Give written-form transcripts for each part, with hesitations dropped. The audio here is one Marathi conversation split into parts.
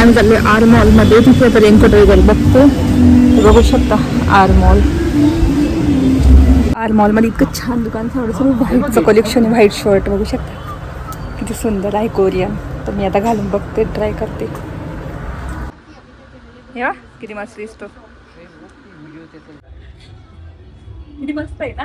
आम्ही चाललोय आर मॉलमध्ये. तिथे आता रेनकोट वगैरे बघतो. बघू शकता आर मॉलमध्ये इतकं छान दुकान. थोडंसं व्हाईटचं कलेक्शन आहे. व्हाईट शर्ट बघू शकता किती सुंदर आहे, कोरियन. तर मी आता घालून बघते, ट्राय करते. या किती मस्त दिसतो, किती मस्त आहे ना.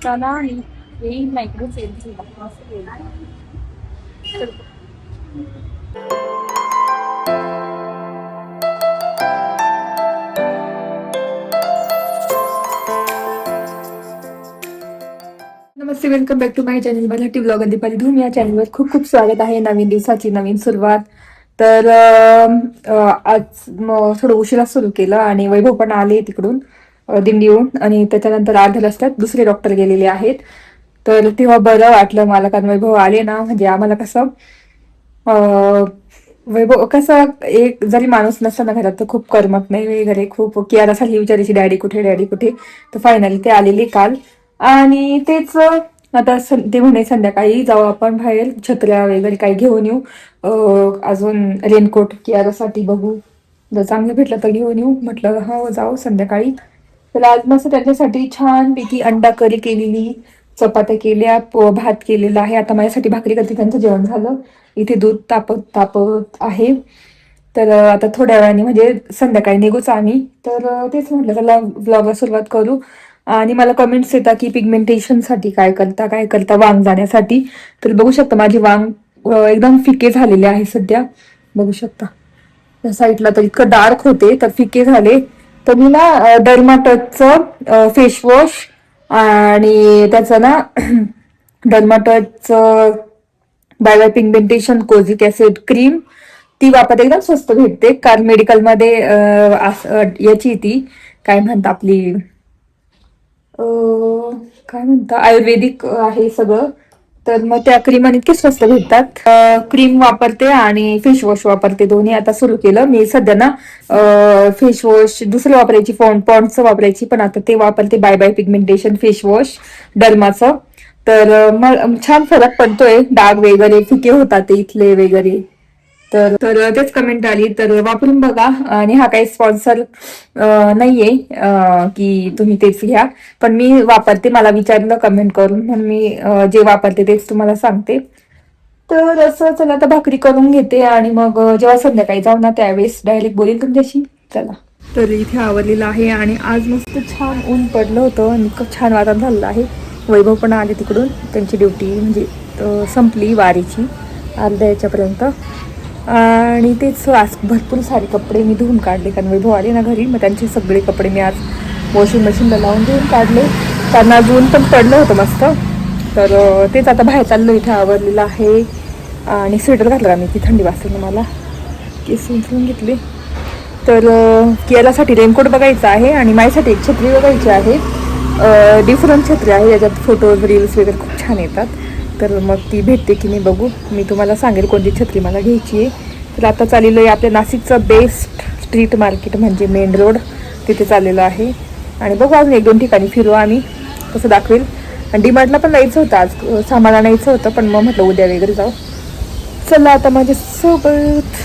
चला येईल मायक्रो सेल. नमस्ते, welcome back to my channel Marathi blog Deepali Dhoom. या चॅनलवर खूप खूप स्वागत आहे. नवीन दिवसाची नवीन सुरुवात. तर आज थोडं उशिरा सुरू केलं आणि वैभव पण आले तिकडून दिंडीहून. आणि त्याच्यानंतर अर्ध्या रस्त्यात दुसरे डॉक्टर गेलेले आहेत. तर तेव्हा बरं वाटलं मला, कारण वैभव आले ना, म्हणजे आम्हाला कसं वैभव कसं एक जरी माणूस नसताना घरात तर खूप करमत नाही वगैरे. खूप कियारा सारखी विचारायची डॅडी कुठे, डॅडी कुठे. तर फायनली ते आलेले काल. आणि तेच आता ते म्हणे संध्याकाळी जाऊ आपण बाहेर, छत्र्या वगैरे काही घेऊन येऊ. अजून रेनकोट कियारासाठी बघू, जर चांगलं भेटलं तर घेऊन येऊ. म्हटलं हो जाऊ संध्याकाळी. तर आज मस्त त्यांच्यासाठी छान पैकी अंडा करी केलेली, चपात्या केल्या, भात केलेला आहे. आता माझ्यासाठी भाकरी करते, त्यांचं जेवण झालं. इथे दूध तापत तापत आहे. तर आता थोड्या वेळाने म्हणजे संध्याकाळी निघूच आम्ही. तर तेच म्हटलं चला व्लॉगला सुरुवात करू. आणि मला कमेंट्स येतात की पिगमेंटेशनसाठी काय करता वांग जाण्यासाठी. तर बघू शकता माझे वांग एकदम फिके झालेले आहे सध्या. बघू शकता त्या साईडला तर इतकं डार्क होते, तर फिके झाले. तर मी ना डर्माटचचं फेस वॉश आणि त्याचं ना डर्माटचचं bye bye pigmentation kojic acid cream ती वापरते. एकदम स्वस्त भेटते, कारण मेडिकलमध्ये याची ती काय म्हणतात आपली काय म्हणता आयुर्वेदिक आहे सगळं. तर मग त्या क्रीम इतके स्वस्त भेटतात. क्रीम वापरते आणि फेस वॉश वापरते, दोन्ही आता सुरू केलं मी सध्या ना. फेस वॉश दुसरं वापरायची, पॉन्डचं वापरायची, पण आता ते वापरते bye bye pigmentation face wash डर्माचं. तर मग छान फरक पडतोय, डाग वगैरे फिके होतात ते इथले वगैरे. तर तर तेच कमेंट आली, तर वापरून बघा. आणि हा काही स्पॉन्सर नाहीये की तुम्ही तेच घ्या, पण मी वापरते. मला विचारलं कमेंट करून, म्हणून मी जे वापरते तेच तुम्हाला सांगते. तर असं चला आता भाकरी करून घेते आणि मग जेव्हा संध्याकाळी जाऊ ना त्यावेळेस डायरेक्ट बोलेल तुमच्याशी. चला, तर इथे आवरलेलं आहे आणि आज मस्त छान ऊन पडलं होतं आणि खूप छान वातावरण झालेलं आहे. वैभव पण आले तिकडून, त्यांची ड्युटी म्हणजे संपली वारीची अर्ध्या याच्यापर्यंत. आणि तेच आज भरपूर सारे कपडे मी धुवून काढले, कारण वैभव आले ना घरी. मग त्यांचे सगळे कपडे मी आज वॉशिंग मशीनला लावून धुवून काढले. त्यांना आज ऊन पण पडलं होतं मस्त. तर तेच आता बाहेर चाललो, इथे आवरलेलं आहे. आणि स्वेटर घातलं मी, ती थंडी वाजते ना मला, केस उचलून घेतले. तर केरासाठी रेनकोट बघायचा आहे आणि माझ्यासाठी एक छत्री बघायची आहे. डिफरंट छत्री आहे, याच्यात फोटोज रील्स वगैरे खूप छान येतात. तर मग ती भेटते की नाही बघू, मी तुम्हाला सांगेल कोणती छत्री मला घ्यायची आहे. तर आता चाललेलो आहे आपल्या नाशिकचं बेस्ट स्ट्रीट मार्केट म्हणजे मेन रोड, तिथे चाललेलो आहे. आणि बघू अजून 1-2 ठिकाणी फिरू आम्ही, कसं दाखवेल. आणि डीमार्टला पण जायचं होतं आज, सामान आणायचं होतं, पण मग म्हटलं उद्या वगैरे जाऊ. चला आता माझ्यासोबत.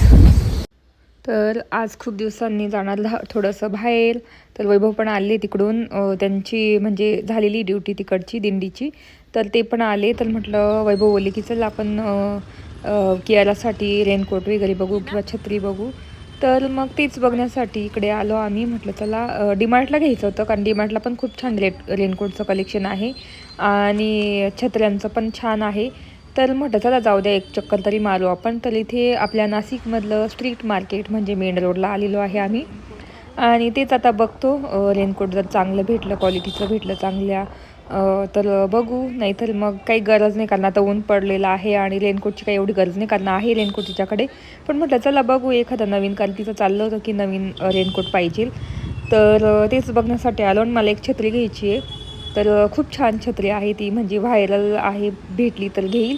तर आज खूप दिवसांनी जाणार थोडंसं बाहेर. तर वैभव पण आले तिकडून, त्यांची म्हणजे झालेली ड्युटी तिकडची दिंडीची. तर ते पण आले. तर म्हटलं वैभव बोलले की चल आपण कियारासाठी रेनकोट वगैरे बघू किंवा छत्री बघू. तर मग तेच बघण्यासाठी इकडे आलो आम्ही. म्हटलं चला डीमार्टला घ्यायचं होतं, कारण डीमार्टला पण खूप छान रेनकोटचं कलेक्शन आहे आणि छत्र्यांचं पण छान आहे. तर म्हटलं चला जाऊ द्या, एक चक्कर तरी मारू आपण. तर इथे आपल्या नाशिकमधलं स्ट्रीट मार्केट म्हणजे मेन रोडला आलेलो आहे आम्ही. आणि तेच आता बघतो रेनकोट जर चांगलं भेटलं, क्वालिटीचं भेटलं चांगल्या तर बघू. नाहीतर मग काही गरज नाही, कारण आता ऊन पडलेलं आहे आणि रेनकोटची काही एवढी गरज नाही, कारण आहे रेनकोट तिच्याकडे. पण म्हटलं चला बघू एखादं नवीन, कारण तिचं चाललं होतं की नवीन रेनकोट पाहिजे. तर तेच बघण्यासाठी आलो. आणि मला एक छत्री घ्यायची आहे. तर खूप छान छत्री आहे ती, म्हणजे व्हायरल आहे, भेटली तर घेईल,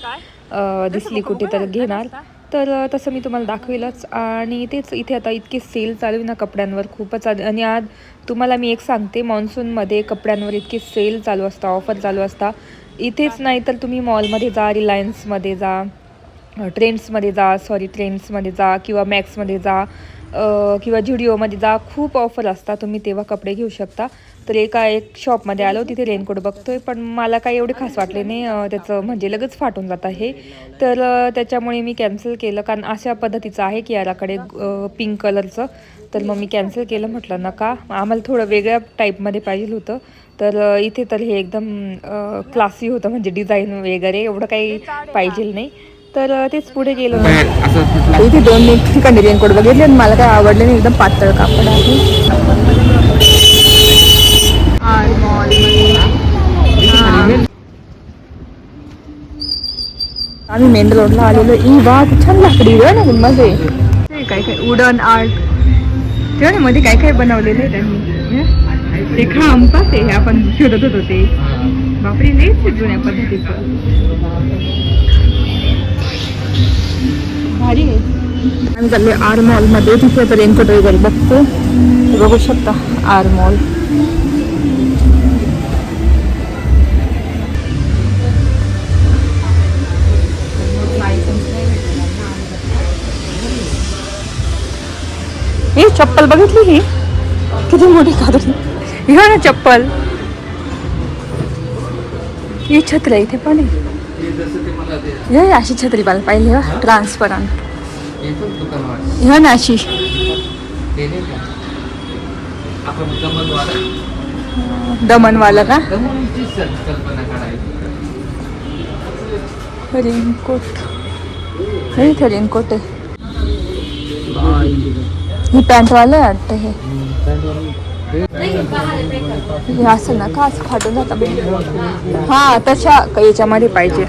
दिसली कुठे तर घेणार. तर तसं मी तुम्हाला दाखवेलच. आणि तेच इथे आता इतके सेल चालू आहे ना कपड्यांवर, खूपच. आणि आज तुम्हाला मी एक सांगते, मान्सूनमध्ये कपड्यांवर इतके सेल चालू असतात, ऑफर चालू असतात. इथेच नाही तर तुम्ही मॉलमध्ये जा, रिलायन्समध्ये जा, ट्रेंड्समध्ये जा किंवा मॅक्समध्ये जा, किंवा झुडिओमध्ये जा. खूप ऑफर असतात, तुम्ही तेव्हा कपडे घेऊ शकता. तर एक शॉपमध्ये आलो, तिथे रेनकोट बघतोय, पण मला काही एवढे खास वाटले नाही. त्याचं म्हणजे लगेच फाटून जात आहे. तर त्याच्यामुळे मी कॅन्सल केलं, कारण अशा पद्धतीचं आहे की याराकडे पिंक कलरचं. तर मग मी कॅन्सल केलं, म्हटलं नका, आम्हाला थोडं वेगळ्या टाईपमध्ये पाहिजे होतं. तर इथे तर हे एकदम क्लासी होतं, म्हणजे डिझाईन वगैरे एवढं काही पाहिजे नाही. तर तेच पुढे गेलो. इथे 2 ठिकाणी रेनकोट बघितले आणि मला काय आवडले नाही, एकदम पातळ कापड आहे. आम्ही मेन रोडला आलेलो. वा छान लाकडी ना मध्ये काय काय वुडन आर्ट तेव्हा ना, मध्ये काय काय बनवलेलं आहे त्यांनी. ते खांब ते आपण शोधत होतो ते, बापरे लईच जुन्या पद्धतीचं भारी आहे. आम्ही चालले आर मॉल मध्ये, तिथे आता रेनकोट वगैरे बघतो. बघू शकता आर मॉल. ही चप्पल बघितली, ही किती मोठी काढून. ही ना चप्पल, ही छत्री इथे पण आहे. अशी छत्री मला पाहिजे, ट्रान्सपरंट. ह्या ना अशी दमनवाला का रेनकोट. नाही इथे रेनकोट आहे. ही पॅन्टवालं आहे वाटतं हे. हे असं ना का असं फाटून जातं. हा तशा याच्यामध्ये पाहिजे.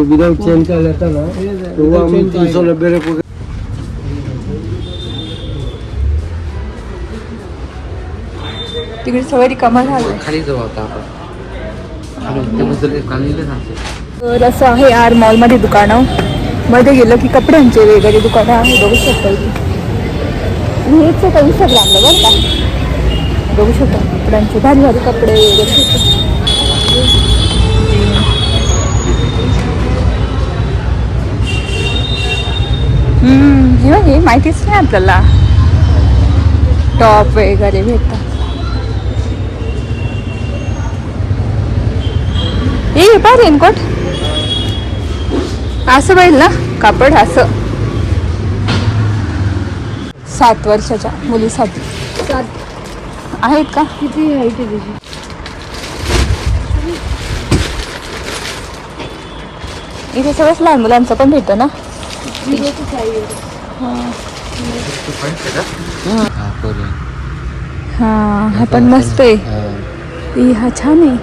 विदाउट चेन का लेता ना तो वो हम 390 रुपये. तिकडे सगळी रिकामा झालं. खाली जाऊ आता आपण. तर असं आहे आर मॉलमध्ये दुकानं. मध्ये गेलं की कपड्यांचे वगैरे दुकानं आहे, बघू शकता. हेच का इंस्टाग्रामला बरं का, बघू शकता कपड्यांचे भारी भारी कपडे वगैरे. हे माहितीच नाही आपल्याला, टॉप वगैरे भेटतात. हे पा रेनकोट असं पाहिजे ना, कापड असं 7 वर्षाच्या मुलीसाठी आहेत का? किती हाईट आहे त्याची? इथे सगळंच लहान मुलांचं पण भेटतं ना. हा हा पण मस्त आहे. हा छान आहे,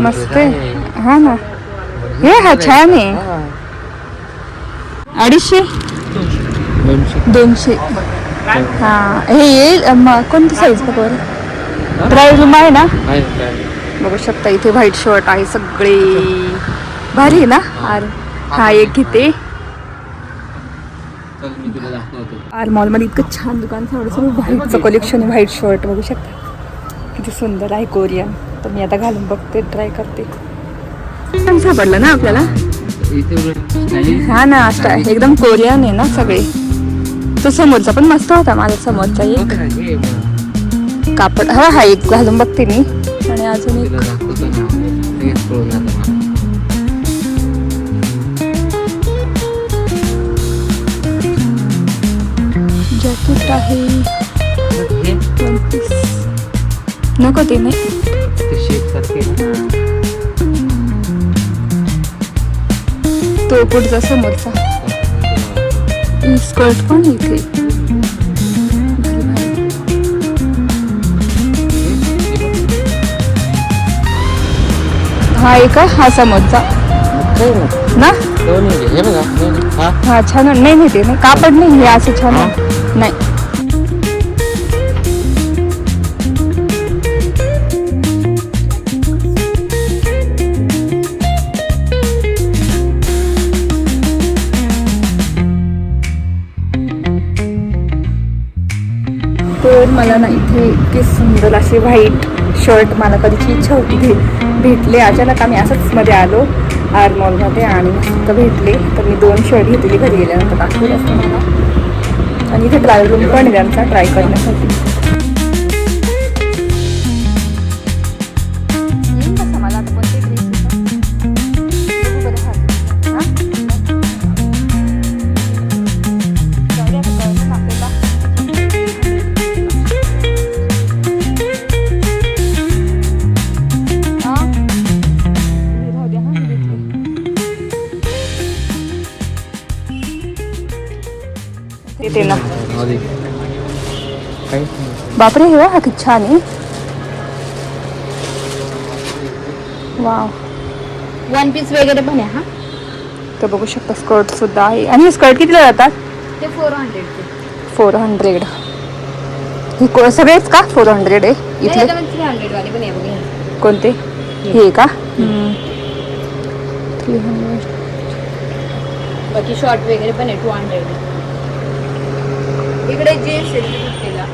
मस्त आहे. हा ना, हे हा छान आहे. 250 200. हा हे येईल. कोणती साईज बघा, ट्रायल रूम आहे ना, बघू शकता. इथे व्हाईट शर्ट आहे, सगळे भारी आहे ना. हा एक घेते. आर मॉल मध्ये इतकं छान दुकान, सगळं व्हाईटचं कलेक्शन आहे. व्हाईट शर्ट बघू शकता, किती सुंदर आहे, कोरियन. तर मी आता घालून बघते, ट्राय करते. छान सापडलं ना आपल्याला. हा ना, एकदम कोरियन आहे ना सगळे. तो समोरचा पण मस्त होता, माझा समोरचा एक कापड. हा एक घालून बघते मी. आणि अजून एक जॅकेट आहे. नको ते नाही, तो पुढचा समोरचा. स्कर्ट पण इथे. हा एक हा समोरचा ना. हा छान नाही माहिती नाही, कापड नाही हे असं छान नाही. तर मला ना इथे इतके सुंदर असे व्हाईट शर्ट मला कधीची इच्छा होती ते भेटले. अचानक आम्ही असंच मध्ये आलो आर मॉलमध्ये आणि मस्त भेटले. तर मी 2 शर्ट घेतले घरी गेल्यानंतर दाखवले असतं मला. आणि इथे ट्रायल रूम पण आहे त्यांचा ट्राय करण्यासाठी. मला आता कोणते ना बापरे हे हा किती छान आहे. वाव. 1 पीस वगैरे पण आहे. हा तर बघू शकता स्कर्ट सुद्धा आहे. आणि हे स्कर्ट कितीला जातात? ते 400 400. हे सगळेच का 400 आहे इथले? 300 वाले पण आहे बघा. कोणते? हे का? 300. बाकी शॉर्ट वगैरे पण आहे 200. इकडे जीन्स आहे कुर्तीला.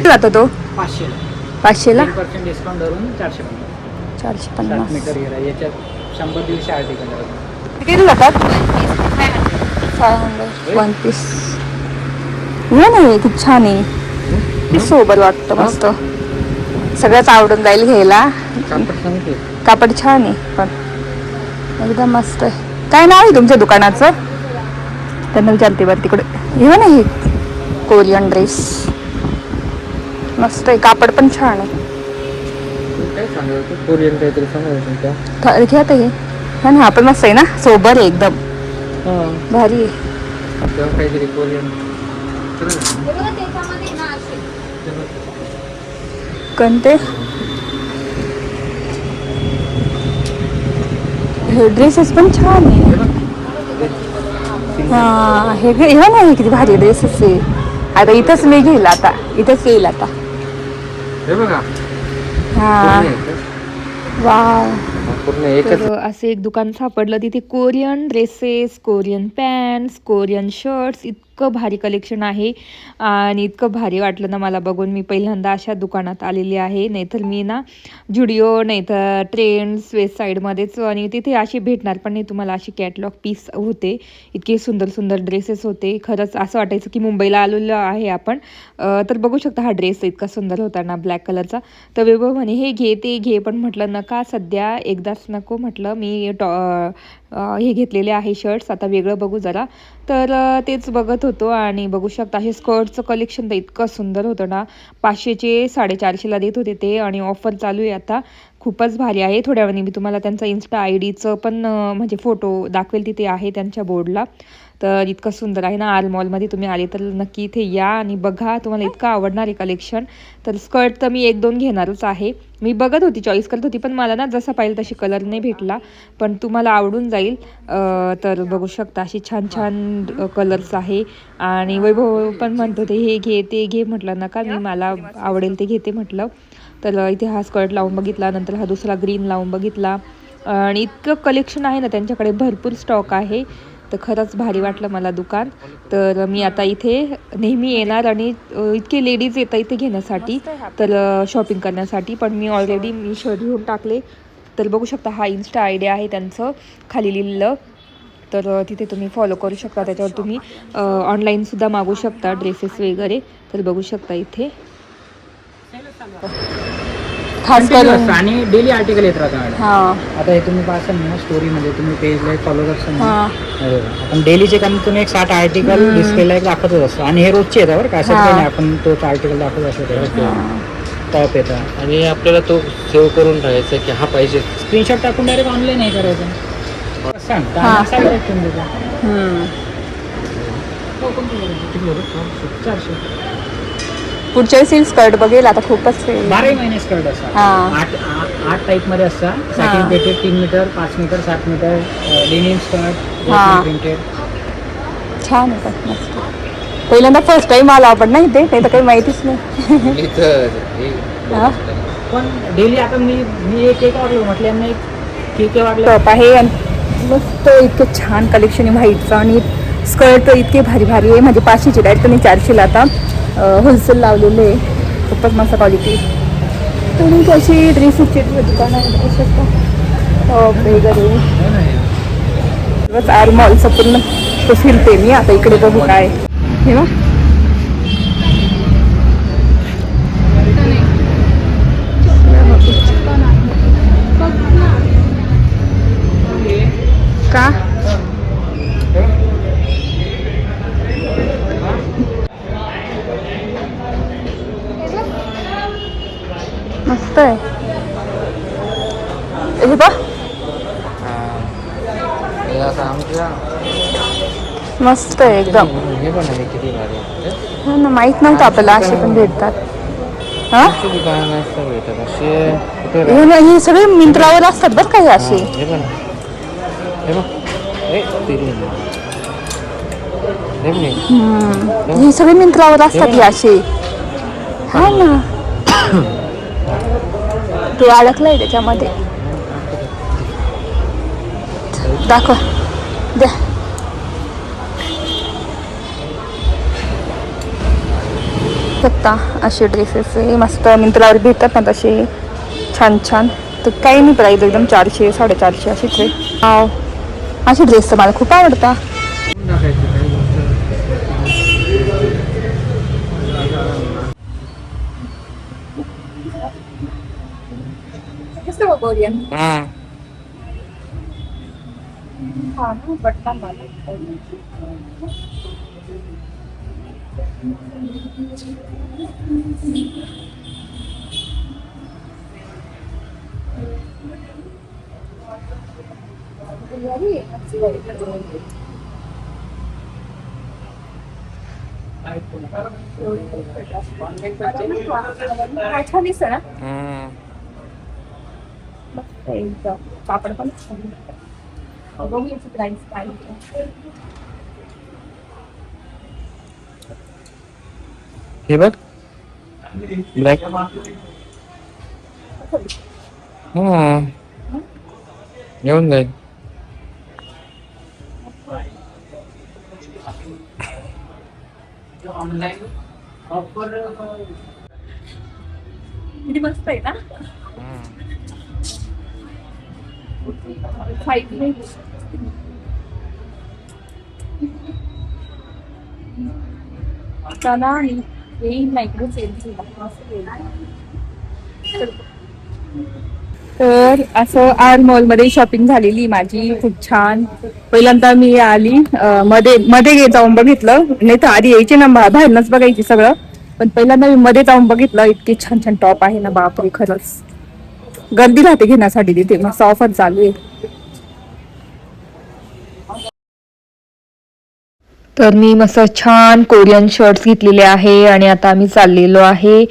जातो तो 500 ला 10% डिस्काउंट धरून 450. 450 मीटर गेला याच्यात 100-150 आर्टिकल. किती जातात? 500 1 पीस. हे नाही खूप छान आहे. किती सोबत वाटतं मस्त. सगळ्याच आवडून जाईल घ्यायला. कापड छान आहे पण एकदम मस्त आहे. काय नाव आहे तुमच्या दुकानाचं? त्यांना विचारते बरं तिकडे. हे ना हे कोरियन ड्रेस मस्त आहे. कापड पण छान आहे. कोरियन काहीतरी सांगा. घ्या ते हे ना आपण मस्त आहे ना सोबर आहे एकदम भारी आहे. काहीतरी कोरियन कोणते हे ड्रेसेस पण छान आहे. हा हे ना हे किती भारी ड्रेसेस आहे. आता इथंच मी घेईल. आता इथंच येईल आता. हे बघा हा वाव. पूर्ण एकच. तर असे एक दुकान सापडलं तिथे Korean dresses, Korean pants, Korean shirts. इतकं भारी कलेक्शन आहे आणि इतकं भारी वाटलं ना मला बघून. मी पहिल्यांदा अशा दुकानात आलेली आहे. नाहीतर मी ना जुडिओ नाहीतर ट्रेंड्स वेस्ट साईडमध्येच आणि तिथे अशी भेटणार पण नाही तुम्हाला. अशी कॅटलॉग पीस होते. इतके सुंदर सुंदर ड्रेसेस होते. खरंच असं वाटायचं की मुंबईला आलेलो आहे आपण. तर बघू शकता हा ड्रेस इतका सुंदर होता ना ब्लॅक कलरचा. तर वैभव म्हणे हे घे ते घे पण म्हटलं नका सध्या एकदाच नको म्हटलं. मी हे घेतलेले आहे शर्ट्स. आता वेगळं बघू जरा. तर तेच बघत होतो आणि बघू शकता हे स्कर्टचं कलेक्शन तर इतकं सुंदर होतं ना. 500चे 450ला देत होते ते आणि ऑफर चालू आहे आता. खूपच भारी आहे. थोड्या वेळाने मी तुम्हाला त्यांचा इन्स्टा ID चं पण म्हणजे फोटो दाखवेल तिथे आहे त्यांच्या बोर्डला. तर इतकं सुंदर आहे ना. आर मॉलमध्ये तुम्ही आले तर नक्की इथे या आणि बघा. तुम्हाला इतकं आवडणार आहे कलेक्शन. तर स्कर्ट तर मी 1-2 घेणारच आहे. मी बघत होती चॉईस करत होती पण मला ना जसा पाहिजे तशी कलर नाही भेटला. पण तुम्हाला आवडून जाईल. तर बघू शकता अशी छान छान कलर्स आहे. आणि वैभव पण म्हणतो ते हे घे ते घे म्हटलं नका मी मला आवडेल ते घेते म्हटलं. तर इथे हा स्कर्ट लावून बघितला. नंतर हा दुसरा ग्रीन लावून बघितला. आणि इतकं कलेक्शन आहे ना त्यांच्याकडे भरपूर स्टॉक आहे. तर खरंच भारी वाटलं मला दुकान. तर मी आता इथे नेहमी येणार आणि इतके लेडीज येतात इथे घेण्यासाठी तर शॉपिंग करण्यासाठी. पण मी ऑलरेडी मी शर्ट घेऊन टाकले. तर बघू शकता हा इन्स्टा ID आहे त्यांचं खाली लिहिलेलं. तर तिथे तुम्ही फॉलो करू शकता. त्याच्यावर तुम्ही ऑनलाईनसुद्धा मागू शकता ड्रेसेस वगैरे. तर बघू शकता इथे खास करून आणि डेली आर्टिकल येत राहतात. हां आता हे तुम्ही पाहता ना स्टोरी मध्ये तुम्ही पेजला फॉलो करता ना. हां आपण डेलीचे कमीत कमी एक 60 आर्टिकल डिस्प्लेला एक दाखवतच असतो. आणि हे रोजचे येतात बरं का. असं काही नाही आपण तोच आर्टिकल दाखवत असतो. टॉप येतात आणि आपल्याला तो सेव्ह करून ठेवायचा की हा पाहिजे. स्क्रीनशॉट टाकून डायरेक्ट ऑनलाईन हे करायचं. सांग पुढच्या वेळेस स्कर्ट बघेल आता खूपच 12 महिने स्कर्ट असतात. 8 टाईप मध्ये असतात. Satin pleated 3 metre 5 metre 7 metre denim skirt printed. छान आहे पण मस्त. पहिल्यांदा फर्स्ट टाइम आला आपण ना इथे. नाही तर काही माहितीच नाही. पण डेली आता मी एक वागलो म्हटलं यांना एक ठीक वागलं टॉप आहे आणि मस्त इतकं छान कलेक्शन आहे व्हाईटचं आणि स्कर्ट इतके भारी भारी आहे, म्हणजे 500ची डायरेक्ट मी 400ला आता होलसेल लावलेले आहे. खूपच मस्त क्वालिटी. तुम्ही कशी ड्रेसेसची दुकान आहे टॉप वगैरे बस आर मॉलचं पूर्ण तो फिरते मी आता. इकडे बघू काय हे बघ. का मस्त आहे हे बघ. मस्त आहे एकदम. हे पण आहे किती भारी आहे. हो ना, माहित नव्हतं आपल्याला असे पण भेटतात. हा दुकान असतात भेटतात असे कुठे हे ना, हे सगळे मिंत्रावर असतात बरं काही असे. हे पण हे बघ ए तिरी हे सगळे मिंत्रावर असतात हे असे. हा ना, तो अडकलाय त्याच्यामध्ये. दाखव द्या. बघता असे ड्रेसेस मस्त मिंत्रावर भेटतात ना तसे छान छान. तर काही नाही प्राईज एकदम 400 450 अशीच आहे. असे ड्रेस तर मला खूप आवडतात. छान दिसत ना कापड पण बघू याची प्राइस काय. हे बघ ब्लॅक येऊन जाईल. किती मस्त आहे ना. फाईट नाही ना येईल नाही तर असं आर मॉल मध्ये शॉपिंग झालेली माझी खूप छान. पहिल्यांदा मी आली मध्ये जाऊन बघितलं, नाही तर आधी यायचे ना बाहेरनच बघायची सगळं, पण पहिल्यांदा मी मध्ये जाऊन बघितलं. इतके छान छान टॉप आहे ना बापरे, खरंच गर्दी राहते घेण्यासाठी तिथे. मस्त ऑफर चालू आहे. तर मी मस्त छान कोरियन शर्ट्स घेतलेले आहे आणि आता आम्ही चाललेलो आहे.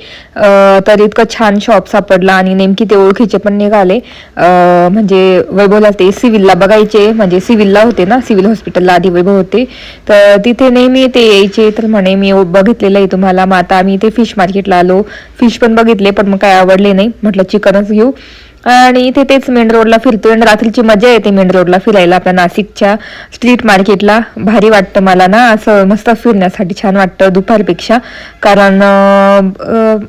तर इतकं छान शॉप सापडला आणि नेमकी ते ओळखीचे पण निघाले. म्हणजे वैभवला ते सिव्हिलला बघायचे, म्हणजे सिव्हिलला होते ना, सिव्हिल हॉस्पिटलला आधी वैभव होते, तर तिथे नेहमी ते यायचे. तर म्हणे मी बघितलेलं आहे तुम्हाला. मग आता आम्ही ते फिश मार्केटला आलो. फिश पण बघितले पण मग काय आवडले नाही, म्हटलं चिकनच घेऊ. आणि इथे तेच मेन रोडला फिरतोय आणि रात्रीची मजा येते मेन रोडला फिरायला. आपल्या नाशिकच्या स्ट्रीट मार्केटला भारी वाटतं मला ना, असं मस्त फिरण्यासाठी छान वाटतं दुपारपेक्षा, कारण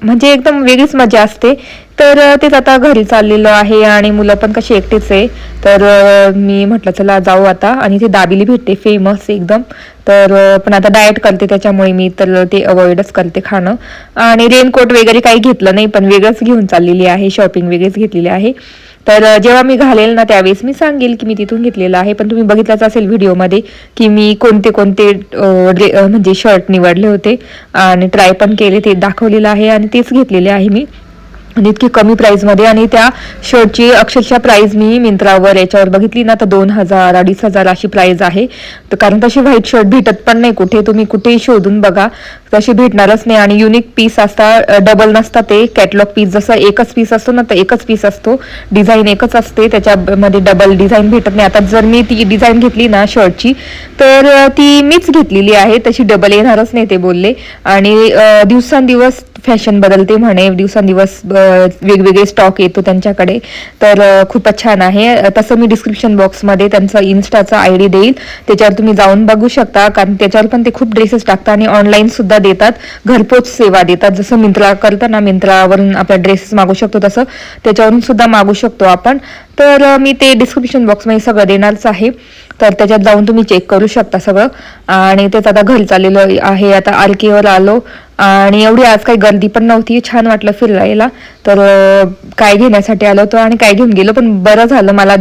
म्हणजे एकदम वेगळीच मजा असते. तर तेच आता घरी चाललेलो आहे आणि मुलं पण कशी एकटेच आहे. तर मी म्हटलं चला जाऊ आता. आणि ते दाबिली भेटते फेमस एकदम. तर पण आता डाएट करते त्याच्यामुळे मी तर ते अवॉइडच करते खाणं. आणि रेनकोट वगैरे काही घेतलं नाही, पण वेगळंच घेऊन चाललेली आहे, शॉपिंग वेगळीच घेतलेली आहे. तर जेव्हा मी घालेल ना त्यावेळेस मी सांगेल की मी तिथून घेतलेलं आहे. पण तुम्ही बघितलंच असेल व्हिडिओमध्ये की मी कोणते कोणते म्हणजे शर्ट निवडले होते आणि ट्राय पण केले, ते दाखवलेलं आहे आणि तेच घेतलेले आहे मी. आणि इतकी कमी प्राईजमध्ये. आणि त्या शर्टची अक्षरशः प्राईज मी मिंत्रावर याच्यावर बघितली ना तर 2000 2500 अशी प्राईज आहे. तर कारण तशी व्हाईट शर्ट भेटत पण नाही कुठे, तुम्ही कुठेही शोधून बघा तशी भेटणारच नाही. आणि युनिक पीस असतात, डबल नसतात ते. कॅटलॉग पीस जसं एकच पीस असतो ना तर एकच पीस असतो, डिझाईन एकच असते, त्याच्यामध्ये डबल डिझाईन भेटत नाही. आता जर मी ती डिझाईन घेतली ना शर्टची तर ती मीच घेतलेली आहे, तशी डबल येणारच नाही ते बोलले. आणि दिवसांदिवस फॅशन बदलते म्हणे, दिवसांदिवस वेगवेगळे स्टॉक येतो त्यांच्याकडे. तर खूपच छान आहे. तसं मी डिस्क्रिप्शन बॉक्समध्ये त्यांचा इन्स्टाचा ID देईल, त्याच्यावर तुम्ही जाऊन बघू शकता. कारण त्याच्यावर पण ते खूप ड्रेसेस टाकतात आणि ऑनलाईन सुद्धा देतात, घरपोच सेवा देतात. जसं मिंत्रा करतं ना, मिंत्रावरून आपल्या ड्रेसेस मागू शकतो तसं त्याच्यावरून सुद्धा मागू शकतो आपण. तर मी ते डिस्क्रिप्शन बॉक्समध्ये सगळं देणारच आहे, तर त्याच्यात जाऊन तुम्ही चेक करू शकता सगळं. आणि तेच आता घरी चाललेलं आहे. आता RK वर आलो आणि एवढी आज काही गर्दी पण नव्हती, छान वाटलं फिरायला. तर काय घेण्यासाठी आलो होतो आणि काय घेऊन गेलो, पण बरं झालं मला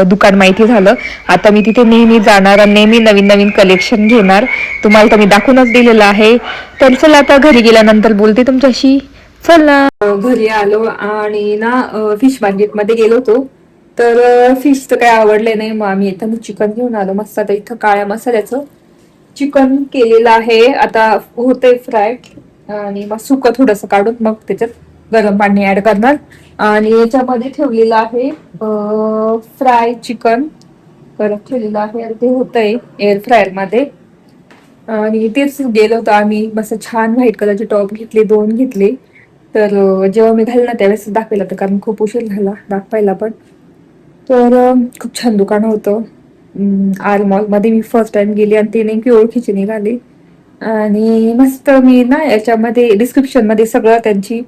दुकान माहिती झालं. आता मी तिथे नेहमी जाणार आणि नेहमी नवीन नवीन कलेक्शन घेणार. तुम्हाला तर मी दाखवूनच दिलेलं आहे. तर चला आता घरी गेल्यानंतर बोलते तुमच्याशी. चला घरी आलो आणि ना फिश मार्केटमध्ये गेलो होतो. तर फिश तर काय आवडले नाही, मग आम्ही येताना चिकन घेऊन आलो मस्त. आता इथं काळ्या मसाल्याचं चिकन केलेलं आहे. आता होतंय फ्राय आणि मग सुकं थोडंसं काढून मग त्याच्यात गरम पाणी ऍड करणार. आणि याच्यामध्ये ठेवलेलं आहे फ्राय चिकन करत ठेवलेलं आहे आणि ते होतंय एअर फ्रायर मध्ये. आणि तेच गेलो होतो आम्ही, मस्त छान व्हाईट कलरचे टॉप घेतले, 2 घेतले. तर जेव्हा मी घालला ना त्यावेळेस दाखवलं होतं, कारण खूप उशीर झाला दाखवायला पण. तर खूप छान दुकान होतं. आर मॉल मध्ये मी फर्स्ट टाइम गेली आणि ती नेमकी ओळखीची निघाली. आणि मस्त मी ना याच्यामध्ये डिस्क्रिप्शन मध्ये सगळं त्यांची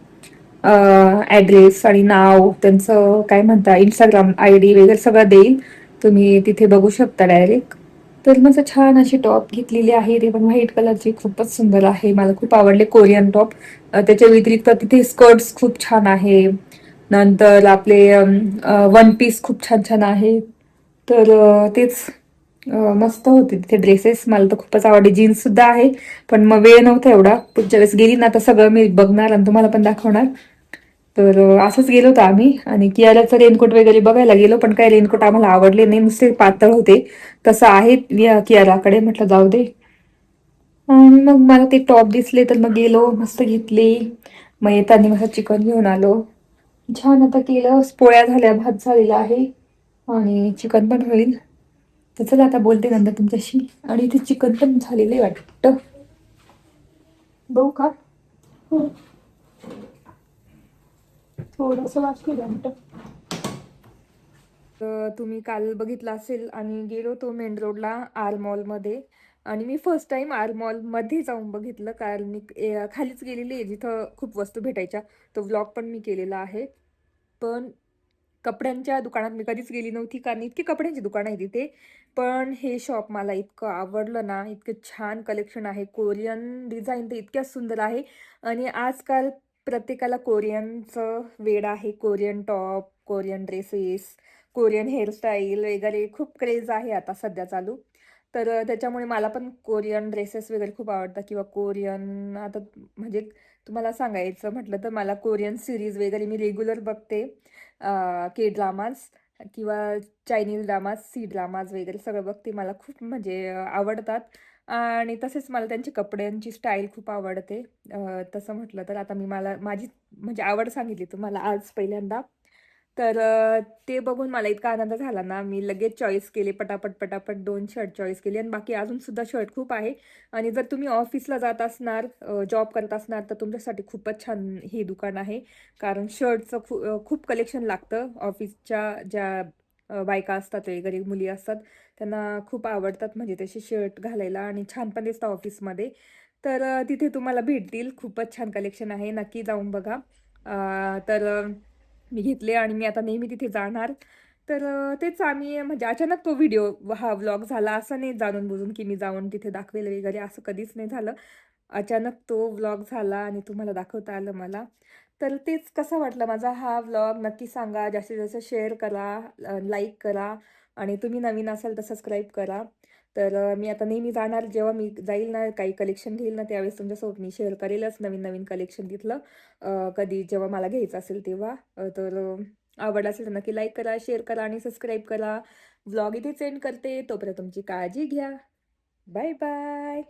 ऍड्रेस आणि नाव, त्यांचं काय म्हणता इंस्टाग्राम ID वगैरे सगळं देईल, तुम्ही तिथे बघू शकता डायरेक्ट. तर मस्त छान अशी टॉप घेतलेली आहे, ते पण व्हाईट कलरची, खूपच सुंदर आहे, मला खूप आवडले कोरियन टॉप. त्याच्या व्यतिरिक्त तिथे स्कर्ट्स खूप छान आहे. नंतर आपले वन पीस खूप छान छान आहे. तर तेच मस्त होते तिथे ड्रेसेस, मला तर खूपच आवडले. जीन्स सुद्धा आहे, पण मग वेळ नव्हता एवढा. पुढच्या वेळेस गेली ना तर सगळं मी बघणार आणि तुम्हाला पण दाखवणार. तर असंच गेलो होतो आम्ही. आणि कियाराचं रेनकोट वगैरे बघायला गेलो, पण काही रेनकोट आम्हाला आवडले नाही, नुसते पातळ होते. तसं आहे कियाराकडे, म्हटलं जाऊ दे. आणि मग मला ते टॉप दिसले तर मग गेलो, मस्त घेतले. मग येताना मस्त चिकन घेऊन आलो. छान आता केलं, पोळ्या झाल्या, भात झालेला आहे आणि चिकन पण होईल. तर चला आता बोलते नंतर तुमच्याशी. आणि इथे चिकन पण झालेलं आहे वाटतं, बघू का. हो, थोडंसं वाटलं वाटतं. तुम्ही काल बघितलं असेल आणि गेलो तो मेन रोडला आर मॉलमध्ये. आणि मी फर्स्ट टाइम आर मॉलमध्ये जाऊन बघितलं, कारण मी खालीच गेलेली आहे जिथं खूप वस्तू भेटायच्या. तो व्लॉग पण मी केलेला आहे. पण कपड्यांच्या दुकानात मी कधीच गेली नव्हती, कारण इतकी कपड्यांची दुकान आहे तिथे. पण हे शॉप मला इतकं आवडलं ना, इतकं छान कलेक्शन आहे. कोरियन डिझाईन तर इतक्या सुंदर आहे. आणि आजकाल प्रत्येकाला कोरियनचं वेड आहे. Korean top, Korean dresses, Korean hairstyle वगैरे खूप क्रेज आहे आता सध्या चालू. तर त्याच्यामुळे मला पण कोरियन ड्रेसेस वगैरे खूप आवडतात. किंवा कोरियन आता म्हणजे तुम्हाला सांगायचं म्हटलं तर मला कोरियन सिरीज वगैरे मी रेग्युलर बघते. K ड्रामाज किंवा चायनीज ड्रामाज, C ड्रामाज वगैरे सगळं बघते. मला खूप म्हणजे आवडतात. आणि तसेच मला त्यांची कपड्यांची स्टाईल खूप आवडते. तसं म्हटलं तर आता मी मला माझी म्हणजे आवड सांगितली तुम्हाला आज पहिल्यांदा. तर ते बघून मला इतका आनंद झाला ना, मी लगेच चॉईस केले पटापट, पटापट 2 शर्ट चॉईस केले आणि बाकी अजून सुद्धा शर्ट खूप आहे. आणि जर तुम्ही ऑफिसला जात असणार, जॉब करत असणार, तर तुमच्यासाठी खूपच छान हे दुकान आहे. कारण शर्टचं खूप कलेक्शन लागतं. ऑफिसच्या ज्या बायका असतात वगैरे, मुली असतात, त्यांना खूप आवडतात म्हणजे तसे शर्ट घालायला आणि छान पण दिसतं ऑफिसमध्ये. तर तिथे तुम्हाला भेटतील, खूपच छान कलेक्शन आहे, नक्की जाऊन बघा. तर मी घेतले आणि मी आता नेहमी तिथे जाणार. तर तेच आम्ही म्हणजे अचानक तो व्हिडिओ हा व्लॉग झाला, असं नाही जाणून बुजून की मी जाऊन तिथे दाखवेल वगैरे, असं कधीच नाही झालं. अचानक तो व्लॉग झाला आणि तुम्हाला दाखवता आलं मला. तर तेच कसा वाटला माझा हा व्लॉग नक्की सांगा. जास्तीत जास्त शेअर करा, लाईक करा आणि तुम्ही नवीन असाल तर सबस्क्राईब करा. तर मी आता नेहमी जाणार, जेव्हा मी जाईल ना काही कलेक्शन घेईल ना त्यावेळेस तुमच्यासोबत मी शेअर करेलच नवीन नवीन कलेक्शन तिथलं. कधी जेव्हा मला घ्यायचं असेल तेव्हा. तर आवड असेल तर नक्की लाईक करा, शेअर करा आणि सबस्क्राईब करा. व्लॉग इथे एंड करते. तोपर्यंत तुमची काळजी घ्या. Bye bye.